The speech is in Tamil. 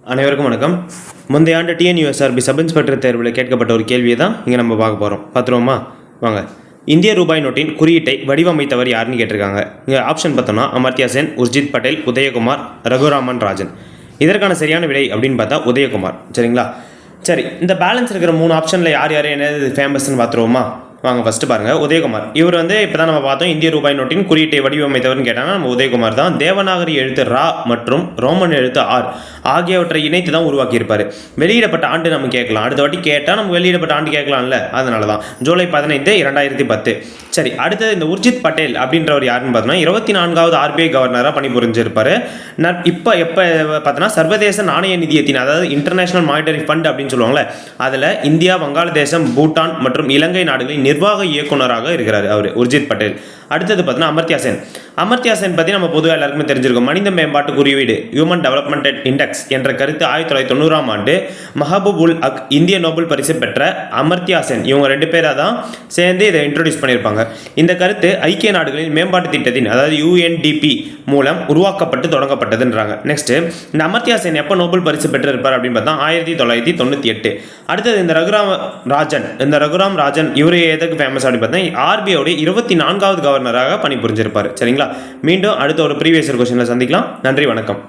அனைவருக்கும் வணக்கம். முந்தைய ஆண்டு டிஎன்யூஎஸ்ஆர்பி சப் இன்ஸ்பெக்டர் தேர்வில் கேட்கப்பட்ட ஒரு கேள்வியை தான் இங்கே நம்ம பார்க்க போகிறோம். பார்த்துருவோமா? வாங்க. இந்திய ரூபாய் நோட்டின் குறியீட்டை வடிவமைத்தவர் யாருன்னு கேட்டிருக்காங்க. இங்கே ஆப்ஷன் பார்த்தோம்னா அமர்த்தியா சென், உர்ஜித் பட்டேல், உதயகுமார், ரகுராமன் ராஜன். இதற்கான சரியான விடை அப்படின்னு பார்த்தா உதயகுமார். சரிங்களா? சரி, இந்த பேலன்ஸ் இருக்கிற 3 ஆப்ஷனில் யார் யார் என்னது ஃபேமஸ்ன்னு பார்த்துருவோமா? வாங்க ஃபஸ்ட்டு பாருங்கள். உதயகுமார் இவர் இப்போ தான் நம்ம பார்த்தோம் இந்திய ரூபாய் நோட்டின் குறியீட்டை வடிவமைத்தவர்னு கேட்டாங்கன்னா நம்ம உதயகுமார் தான். தேவநாகரி எழுத்து ரா மற்றும் ரோமன் எழுத்து ஆர் ஆகியவற்றை இணைத்து தான் உருவாக்கியிருப்பார். வெளியிடப்பட்ட ஆண்டு நம்ம கேட்கலாம், அடுத்த வாட்டி கேட்டால் நம்ம வெளியிடப்பட்ட ஆண்டு கேட்கலாம்ல, அதனால தான் ஜூலை 15, 2010. சரி, அடுத்தது இந்த உர்ஜித் பட்டேல் அப்படின்றவர் யாருன்னு பார்த்தோம்னா 24வது ஆர்பிஐ கவர்னராக பணிபுரிஞ்சிருப்பார். இப்போ பார்த்தோன்னா சர்வதேச நாணய நிதியத்தின், அதாவது இன்டர்நேஷனல் மானிட்டரி ஃபண்ட் அப்படின்னு சொல்லுவாங்கள்ல, அதில் இந்தியா, வங்காளதேசம், பூட்டான் மற்றும் இலங்கை நாடுகளின் நிர்வாக இயக்குநராக இருக்கிறார் அவர் உர்ஜித் பட்டேல். அடுத்தது பார்த்தீங்கன்னா அமர்த்தியா சென் பற்றி நம்ம பொதுவாக எல்லாருக்குமே தெரிஞ்சிருக்கும். மனித மேம்பாட்டு குறியீடு ஹியூமன் டெவலப்மெண்ட் இண்டெக்ஸ் என்ற கருத்து 1990ஆம் ஆண்டு மஹபூப் உல் ஹக் இந்திய நோபல் பரிசு பெற்ற அமர்த்தியா சென் இவங்க 2 பேராக தான் சேர்ந்து இதை இன்ட்ரோடியூஸ் பண்ணியிருப்பாங்க. இந்த கருத்து ஐக்கிய நாடுகளின் மேம்பாட்டு திட்டத்தின், அதாவது யுஎன்டிபி மூலம் உருவாக்கப்பட்டு தொடங்கப்பட்டதுன்றாங்க. நெக்ஸ்ட், இந்த அமர்த்தியா சென் எப்போ நோபல் பரிசு பெற்றிருப்பார் அப்படின்னு பார்த்தா 1998. அடுத்தது இந்த ரகுராம் ராஜன் இவர் எதுக்கு ஃபேமஸ் அப்படின்னு பார்த்தா ஆர்பிஐயோட 24வது கவர்னராக பணிபுரிஞ்சிருப்பார். சரிங்களா? மீண்டும் அடுத்த ஒரு ப்ரீவியஸ் கொஸ்டினில் சந்திக்கலாம். நன்றி, வணக்கம்.